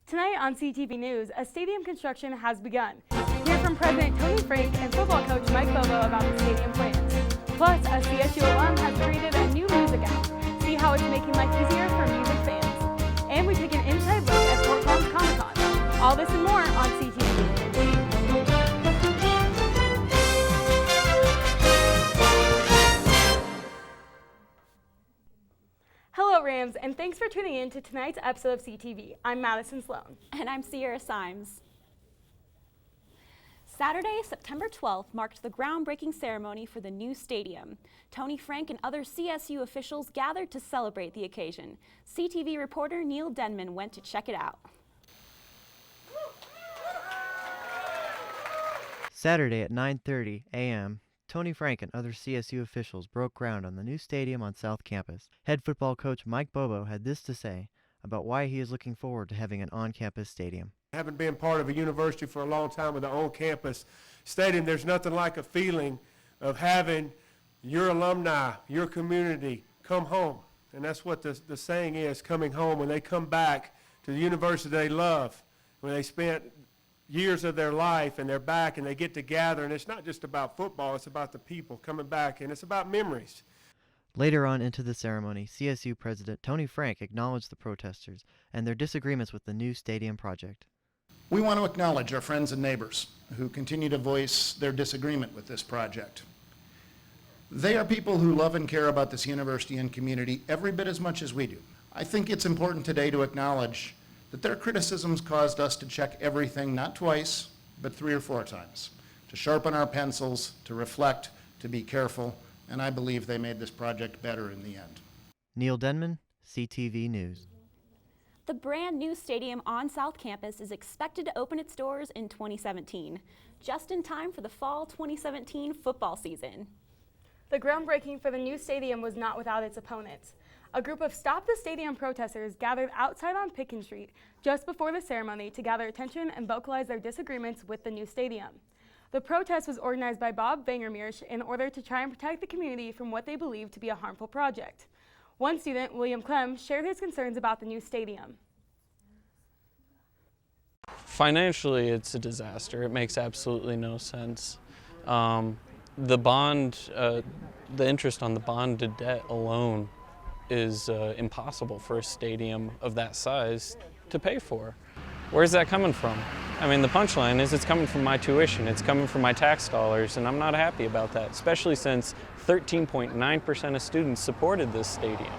Tonight on CTV News, a stadium construction has begun. Hear from President Tony Frank and football coach Mike Bobo about the stadium plans. Plus, a CSU alum has created a new music app. See how it's making life easier for music fans. And we take an inside look at Fort Collins Comic-Con. All this and more on CTV. Hello Rams, and thanks for tuning in to tonight's episode of CTV. I'm Madison Sloan. And I'm Cymes. Saturday, September 12th marked the groundbreaking ceremony for the new stadium. Tony Frank and other CSU officials gathered to celebrate the occasion. CTV reporter Neil Denman went to check it out. Saturday at 9:30 a.m., Tony Frank and other CSU officials broke ground on the new stadium on South Campus. Head football coach Mike Bobo had this to say about why he is looking forward to having an on-campus stadium. Having been part of a university for a long time with an on-campus stadium, there's nothing like a feeling of having your alumni, your community come home. And that's what the saying is, coming home, when they come back to the university they love, when they spent years of their life and they're back and they get to gather. And it's not just about football, it's about the people coming back, and it's about memories. Later on into the ceremony, CSU President Tony Frank acknowledged the protesters and their disagreements with the new stadium project. We want to acknowledge our friends and neighbors who continue to voice their disagreement with this project. They are people who love and care about this university and community every bit as much as we do. I think it's important today to acknowledge that their criticisms caused us to check everything not twice, but 3 or 4 times, to sharpen our pencils, to reflect, to be careful, and I believe they made this project better in the end. Neil Denman, CTV News. The brand new stadium on South Campus is expected to open its doors in 2017, just in time for the fall 2017 football season. The groundbreaking for the new stadium was not without its opponents. A group of Stop the Stadium protesters gathered outside on Pitkin Street just before the ceremony to gather attention and vocalize their disagreements with the new stadium. The protest was organized by Bob Vangermeersch in order to try and protect the community from what they believed to be a harmful project. One student, William Clem, shared his concerns about the new stadium. Financially, it's a disaster. It makes absolutely no sense. The bond, the interest on the bonded debt alone is impossible for a stadium of that size to pay for. Where's that coming from? I mean, the punchline is it's coming from my tuition, it's coming from my tax dollars, and I'm not happy about that, especially since 13.9% of students supported this stadium.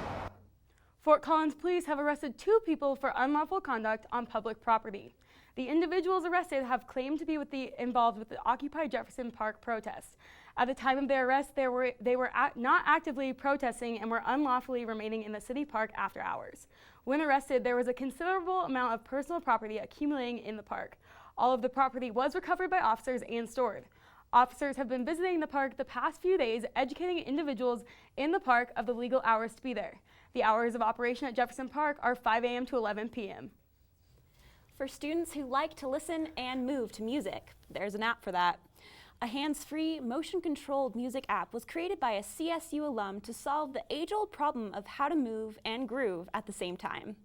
Fort Collins police have arrested 2 people for unlawful conduct on public property. The individuals arrested have claimed to be involved with the Occupy Jefferson Park protests. At the time of their arrest, they were not actively protesting and were unlawfully remaining in the city park after hours. When arrested, there was a considerable amount of personal property accumulating in the park. All of the property was recovered by officers and stored. Officers have been visiting the park the past few days, educating individuals in the park of the legal hours to be there. The hours of operation at Jefferson Park are 5 a.m. to 11 p.m. For students who like to listen and move to music, there's an app for that. A hands-free, motion-controlled music app was created by a CSU alum to solve the age-old problem of how to move and groove at the same time.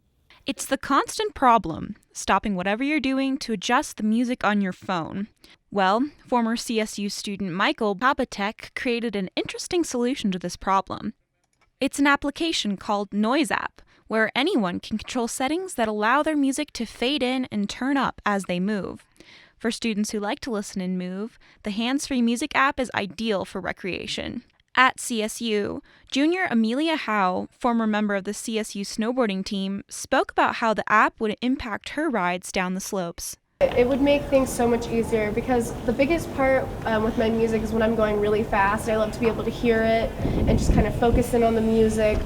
It's the constant problem, stopping whatever you're doing to adjust the music on your phone. Well, former CSU student Michael Papatek created an interesting solution to this problem. It's an application called Noise App, where anyone can control settings that allow their music to fade in and turn up as they move. For students who like to listen and move, the hands-free music app is ideal for recreation. At CSU, junior Amelia Howe, former member of the CSU snowboarding team, spoke about how the app would impact her rides down the slopes. It would make things so much easier because the biggest part with my music is when I'm going really fast. I love to be able to hear it and just kind of focus in on the music,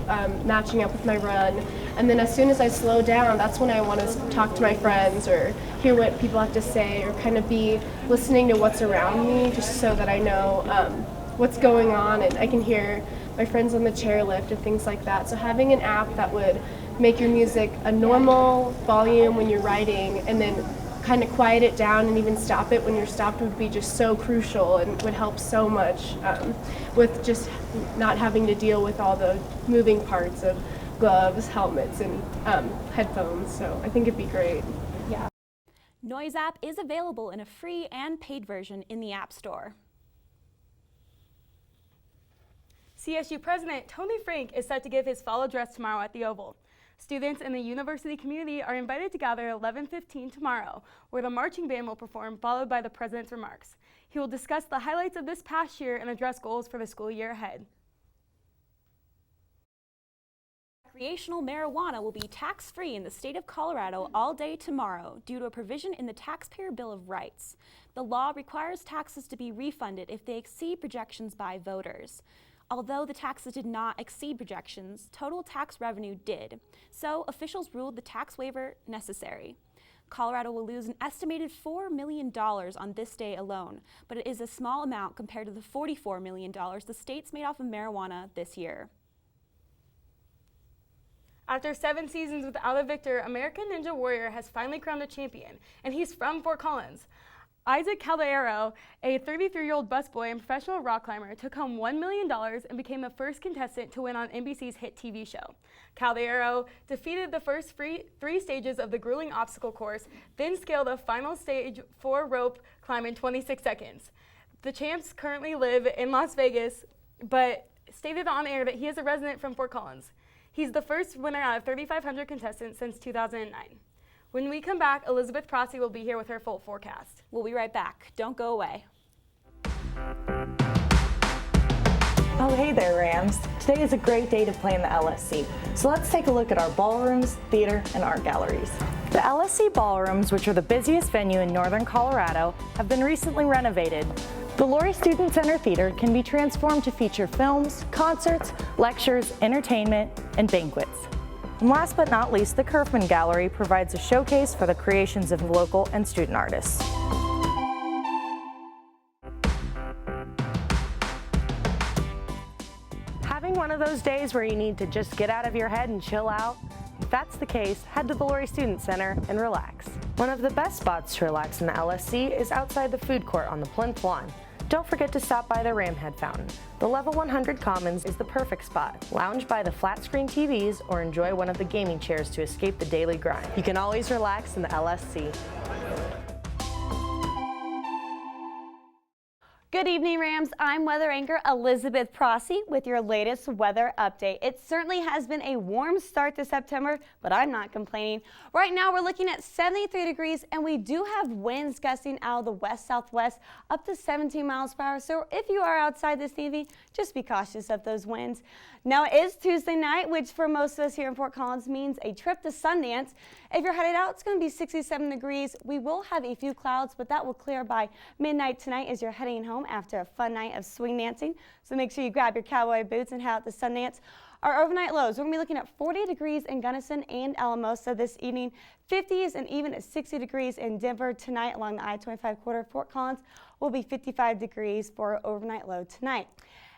matching up with my run. And then as soon as I slow down, that's when I want to talk to my friends or hear what people have to say or kind of be listening to what's around me just so that I know what's going on and I can hear my friends on the chairlift and things like that. So having an app that would make your music a normal volume when you're riding and then kind of quiet it down and even stop it when you're stopped would be just so crucial and would help so much with just not having to deal with all the moving parts of gloves, helmets, and headphones. So I think it'd be great. Noise app is available in a free and paid version in the App Store. CSU President Tony Frank is set to give his fall address tomorrow at the Oval. Students in the university community are invited to gather at 11:15 tomorrow, where the marching band will perform, followed by the president's remarks. He will discuss the highlights of this past year and address goals for the school year ahead. Recreational marijuana will be tax-free in the state of Colorado all day tomorrow due to a provision in the Taxpayer Bill of Rights. The law requires taxes to be refunded if they exceed projections by voters. Although the taxes did not exceed projections, total tax revenue did. So officials ruled the tax waiver necessary. Colorado will lose an estimated $4 million on this day alone, but it is a small amount compared to the $44 million the state's made off of marijuana this year. After 7 seasons without a victor, American Ninja Warrior has finally crowned a champion, and he's from Fort Collins. Isaac Caldeiro, a 33-year-old busboy and professional rock climber, took home $1 million and became the first contestant to win on NBC's hit TV show. Caldeiro defeated the first 3 stages of the grueling obstacle course, then scaled the final stage 4 rope climb in 26 seconds. The champs currently live in Las Vegas, but stated on air that he is a resident from Fort Collins. He's the first winner out of 3,500 contestants since 2009. When we come back, Elizabeth Prasse will be here with her full forecast. We'll be right back. Don't go away. Oh, hey there, Rams. Today is a great day to play in the LSC. So let's take a look at our ballrooms, theater, and art galleries. The LSC ballrooms, which are the busiest venue in northern Colorado, have been recently renovated. The Laurie Student Center Theater can be transformed to feature films, concerts, lectures, entertainment, and banquets. And last but not least, the Kerfman Gallery provides a showcase for the creations of local and student artists. Having one of those days where you need to just get out of your head and chill out? If that's the case, head to the Laurie Student Center and relax. One of the best spots to relax in the LSC is outside the food court on the Plinth Lawn. Don't forget to stop by the Ramhead Fountain. The Level 100 Commons is the perfect spot. Lounge by the flat screen TVs or enjoy one of the gaming chairs to escape the daily grind. You can always relax in the LSC. Good evening, Rams. I'm weather anchor Elizabeth Prasse with your latest weather update. It certainly has been a warm start to September, but I'm not complaining. Right now, we're looking at 73 degrees, and we do have winds gusting out of the west-southwest up to 17 miles per hour. So if you are outside this evening, just be cautious of those winds. Now, it is Tuesday night, which for most of us here in Fort Collins means a trip to Sundance. If you're headed out, it's going to be 67 degrees. We will have a few clouds, but that will clear by midnight tonight as you're heading home after a fun night of swing dancing. So make sure you grab your cowboy boots and head out to Sundance. Our overnight lows, we're going to be looking at 40 degrees in Gunnison and Alamosa this evening, 50s and even at 60 degrees in Denver tonight along the I-25 corridor. Fort Collins will be 55 degrees for our overnight low tonight.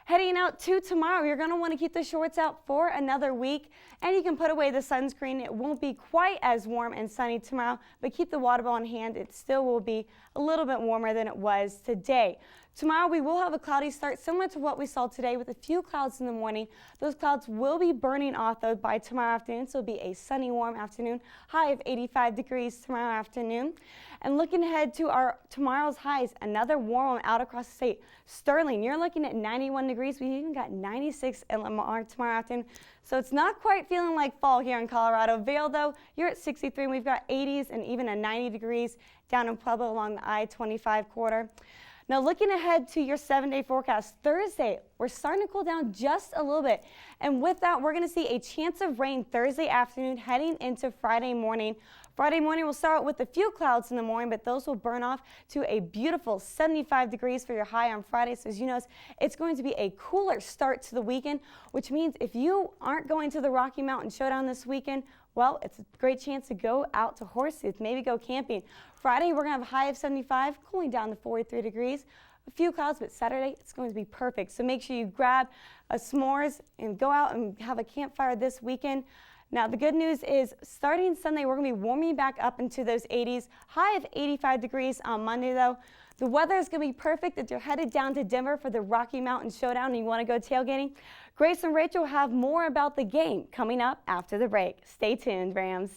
Heading out to tomorrow, you're going to want to keep the shorts out for another week, and you can put away the sunscreen. It won't be quite as warm and sunny tomorrow, but keep the water bottle in hand. It still will be a little bit warmer than it was today. Tomorrow we will have a cloudy start similar to what we saw today with a few clouds in the morning. Those clouds will be burning off though by tomorrow afternoon, so it'll be a sunny, warm afternoon. High of 85 degrees tomorrow afternoon. And looking ahead to our tomorrow's highs, another warm one out across the state. Sterling, you're looking at 91 degrees. We even got 96 in Lamar tomorrow afternoon. So it's not quite feeling like fall here in Colorado. Vail, though, you're at 63, and we've got 80s and even a 90 degrees down in Pueblo along the I-25 corridor. Now looking ahead to your 7-day forecast, Thursday, we're starting to cool down just a little bit. And with that, we're going to see a chance of rain Thursday afternoon heading into Friday morning. Friday morning, we'll start with a few clouds in the morning, but those will burn off to a beautiful 75 degrees for your high on Friday. So as you notice, it's going to be a cooler start to the weekend, which means if you aren't going to the Rocky Mountain Showdown this weekend, well, it's a great chance to go out to Horseshoe, maybe go camping. Friday, we're going to have a high of 75, cooling down to 43 degrees. A few clouds, but Saturday, it's going to be perfect. So make sure you grab a s'mores and go out and have a campfire this weekend. Now, the good news is starting Sunday, we're going to be warming back up into those 80s. High of 85 degrees on Monday, though. The weather is going to be perfect if you're headed down to Denver for the Rocky Mountain Showdown and you want to go tailgating. Grace and Rachel have more about the game coming up after the break. Stay tuned, Rams.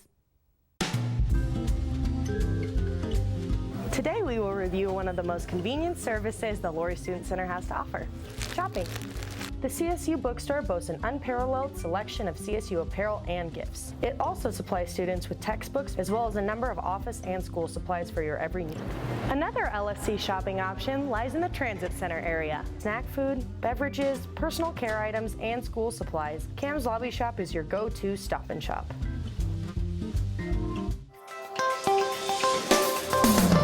Today we will review one of the most convenient services the Laurie Student Center has to offer, shopping. The CSU bookstore boasts an unparalleled selection of CSU apparel and gifts. It also supplies students with textbooks as well as a number of office and school supplies for your every need. Another LSC shopping option lies in the Transit Center area. Snack food, beverages, personal care items, and school supplies. Cam's Lobby Shop is your go-to stop and shop.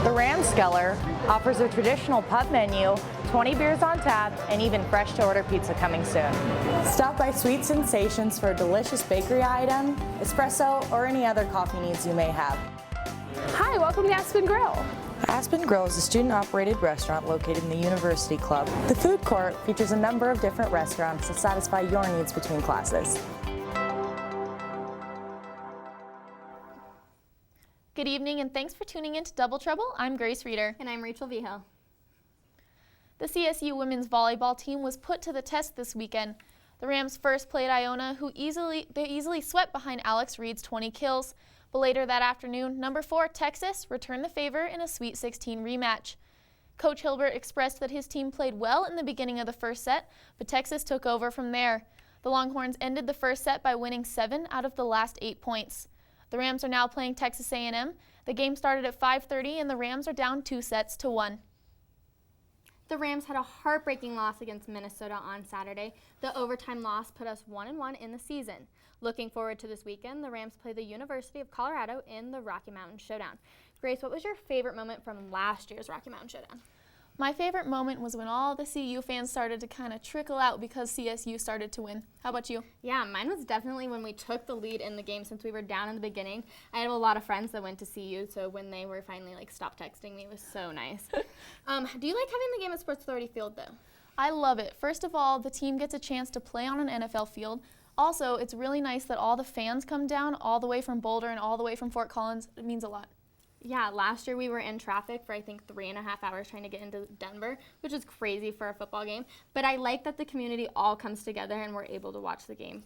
The Ramskeller offers a traditional pub menu, 20 beers on tap, and even fresh-to-order pizza coming soon. Stop by Sweet Sensations for a delicious bakery item, espresso, or any other coffee needs you may have. Hi, welcome to Aspen Grill. Aspen Grill is a student-operated restaurant located in the University Club. The food court features a number of different restaurants to satisfy your needs between classes. Good evening and thanks for tuning in to Double Trouble. I'm Grace Reeder. And I'm Rachel Vigil. The CSU women's volleyball team was put to the test this weekend. The Rams first played Iona, who easily swept behind Alex Reed's 20 kills. But later that afternoon, number 4 Texas returned the favor in a Sweet 16 rematch. Coach Hilbert expressed that his team played well in the beginning of the first set, but Texas took over from there. The Longhorns ended the first set by winning 7 out of the last 8 points. The Rams are now playing Texas A&M. The game started at 5:30 and the Rams are down 2-1. The Rams had a heartbreaking loss against Minnesota on Saturday. The overtime loss put us 1-1 in the season. Looking forward to this weekend, the Rams play the University of Colorado in the Rocky Mountain Showdown. Grace, what was your favorite moment from last year's Rocky Mountain Showdown? My favorite moment was when all the CU fans started to kind of trickle out because CSU started to win. How about you? Yeah, mine was definitely when we took the lead in the game since we were down in the beginning. I have a lot of friends that went to CU, so when they were finally stopped texting me, it was so nice. Do you like having the game at Sports Authority Field though? I love it. First of all, the team gets a chance to play on an NFL field. Also, it's really nice that all the fans come down all the way from Boulder and all the way from Fort Collins. It means a lot. Yeah, last year we were in traffic for I think 3.5 hours trying to get into Denver, which is crazy for a football game. But I like that the community all comes together and we're able to watch the game.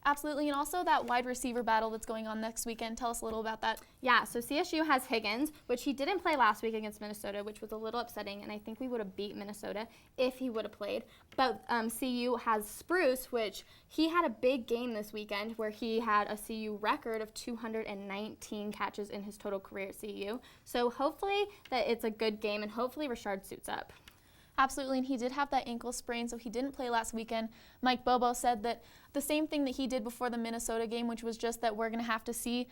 Absolutely, and also that wide receiver battle that's going on next weekend. Tell us a little about that. Yeah, so CSU has Higgins, which he didn't play last week against Minnesota, which was a little upsetting, and I think we would have beat Minnesota if he would have played. But CU has Spruce, which he had a big game this weekend where he had a CU record of 219 catches in his total career at CU. So hopefully that it's a good game, and hopefully Richard suits up. Absolutely, and he did have that ankle sprain, so he didn't play last weekend. Mike Bobo said that the same thing that he did before the Minnesota game, which was just that we're going to have to see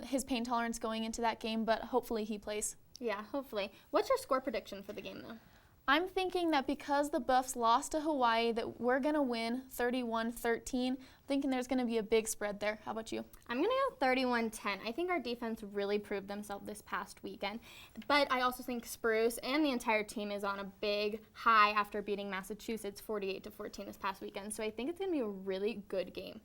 his pain tolerance going into that game, but hopefully he plays. Yeah, hopefully. What's your score prediction for the game, though? I'm thinking that because the Buffs lost to Hawaii, that we're going to win 31-13. Thinking there's going to be a big spread there. How about you? I'm going to go 31-10. I think our defense really proved themselves this past weekend. But I also think Spruce and the entire team is on a big high after beating Massachusetts 48-14 this past weekend. So I think it's going to be a really good game.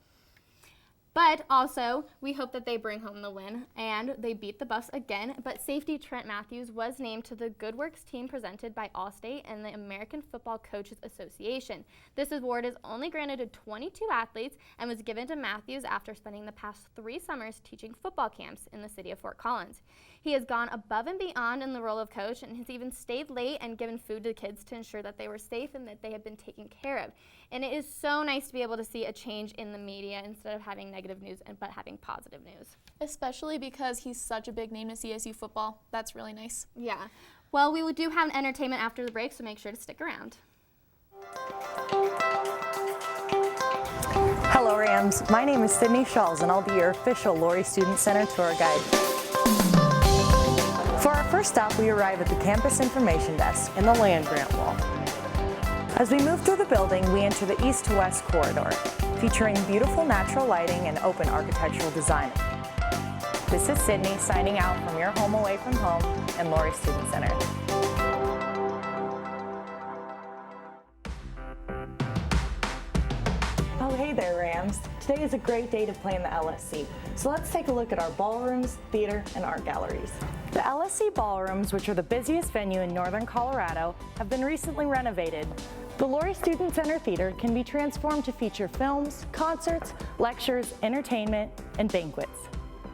But also, we hope that they bring home the win, and they beat the Buffs again. But safety Trent Matthews was named to the Good Works team presented by Allstate and the American Football Coaches Association. This award is only granted to 22 athletes and was given to Matthews after spending the past 3 summers teaching football camps in the city of Fort Collins. He has gone above and beyond in the role of coach and has even stayed late and given food to kids to ensure that they were safe and that they have been taken care of. And it is so nice to be able to see a change in the media instead of having negative news but having positive news. Especially because he's such a big name to CSU football. That's really nice. Yeah. Well, we do have an entertainment after the break, so make sure to stick around. Hello Rams, my name is Sydney Schulz and I'll be your official Laurie Student Center tour guide. For our first stop, we arrive at the campus information desk in the land grant wall. As we move through the building, we enter the east to west corridor, featuring beautiful natural lighting and open architectural design. This is Sydney signing out from your home away from home and Laurie Student Center. Oh, hey there, Rams. Today is a great day to play in the LSC, so let's take a look at our ballrooms, theater, and art galleries. The LSC ballrooms, which are the busiest venue in northern Colorado, have been recently renovated. The Laurie Student Center Theater can be transformed to feature films, concerts, lectures, entertainment, and banquets.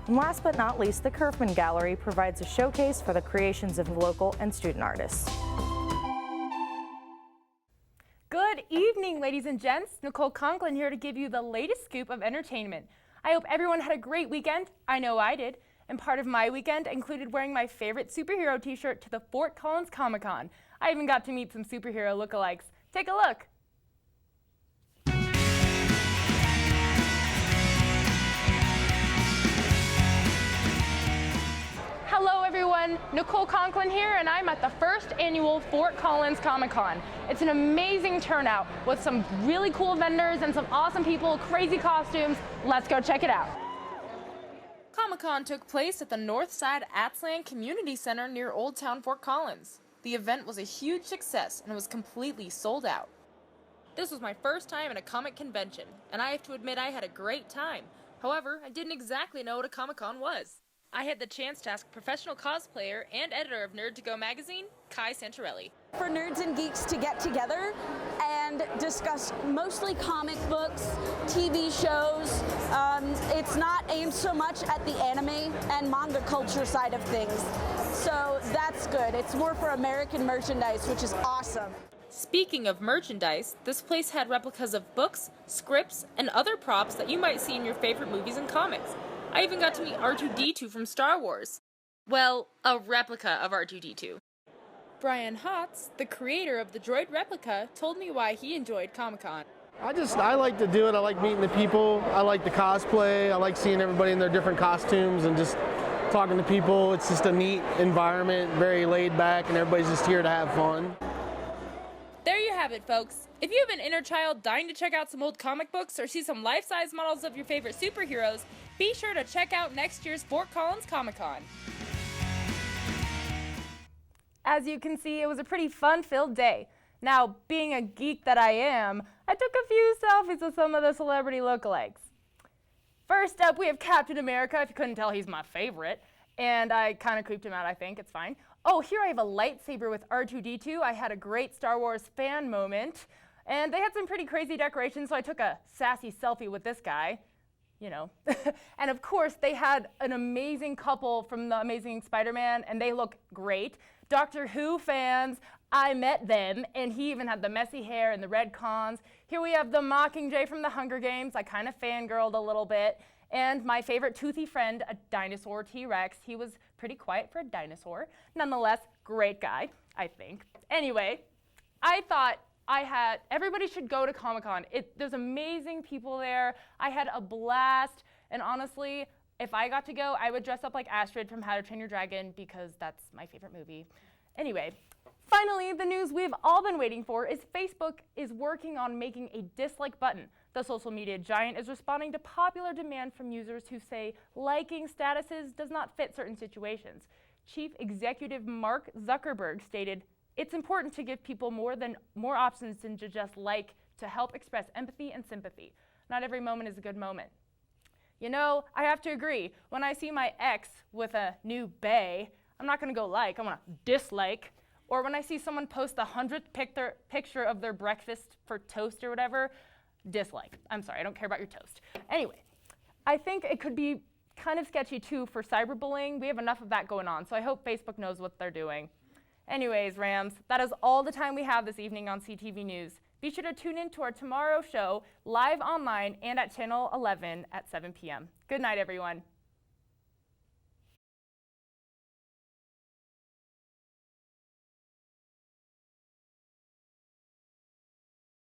And last but not least, the Kerfman Gallery provides a showcase for the creations of local and student artists. Good evening, ladies and gents. Nicole Conklin here to give you the latest scoop of entertainment. I hope everyone had a great weekend. I know I did. And part of my weekend included wearing my favorite superhero t-shirt to the Fort Collins Comic-Con. I even got to meet some superhero lookalikes. Take a look. Hello everyone, Nicole Conklin here, and I'm at the first annual Fort Collins Comic-Con. It's an amazing turnout with some really cool vendors and some awesome people, crazy costumes. Let's go check it out. Comic-Con took place at the Northside Atzland Community Center near Old Town Fort Collins. The event was a huge success and was completely sold out. This was my first time at a comic convention, and I have to admit I had a great time. However, I didn't exactly know what a Comic-Con was. I had the chance to ask professional cosplayer and editor of Nerd to Go magazine, Kai Santarelli. For nerds and geeks to get together and discuss mostly comic books, TV shows. It's not aimed so much at the anime and manga culture side of things. So that's good. It's more for American merchandise, which is awesome. Speaking of merchandise, this place had replicas of books, scripts, and other props that you might see in your favorite movies and comics. I even got to meet R2-D2 from Star Wars. Well, a replica of R2-D2. Brian Hotz, the creator of the droid replica, told me why he enjoyed Comic-Con. I like to do it. I like meeting the people. I like the cosplay. I like seeing everybody in their different costumes and just talking to people. It's just a neat environment, very laid back, and everybody's just here to have fun. There you have it, folks. If you have an inner child dying to check out some old comic books or see some life-size models of your favorite superheroes, be sure to check out next year's Fort Collins Comic-Con. As you can see, it was a pretty fun-filled day. Now, being a geek that I am, I took a few selfies with some of the celebrity lookalikes. First up, we have Captain America. If you couldn't tell, he's my favorite. And I kind of creeped him out, I think. It's fine. Oh, here I have a lightsaber with R2-D2. I had a great Star Wars fan moment. And they had some pretty crazy decorations, so I took a sassy selfie with this guy. You know. And of course, they had an amazing couple from The Amazing Spider-Man, and they look great. Doctor Who fans, I met them, and he even had the messy hair and the red cons. Here we have the Mockingjay from the Hunger Games. I kind of fangirled a little bit. And my favorite toothy friend, a dinosaur T-Rex. He was pretty quiet for a dinosaur. Nonetheless, great guy, I think. Anyway, I thought everybody should go to Comic-Con. There's amazing people there. I had a blast, and honestly, if I got to go, I would dress up like Astrid from How to Train Your Dragon because that's my favorite movie. Anyway, finally, the news we've all been waiting for is Facebook is working on making a dislike button. The social media giant is responding to popular demand from users who say liking statuses does not fit certain situations. Chief Executive Mark Zuckerberg stated, "It's important to give people more options than to just like to help express empathy and sympathy. Not every moment is a good moment." You know, I have to agree. When I see my ex with a new bae, I'm not going to go like, I'm going to dislike. Or when I see someone post the 100th picture of their breakfast for toast or whatever, dislike. I'm sorry, I don't care about your toast. Anyway, I think it could be kind of sketchy too for cyberbullying. We have enough of that going on, so I hope Facebook knows what they're doing. Anyways, Rams, that is all the time we have this evening on CTV News. Be sure to tune in to our tomorrow show live online and at Channel 11 at 7 p.m. Good night, everyone.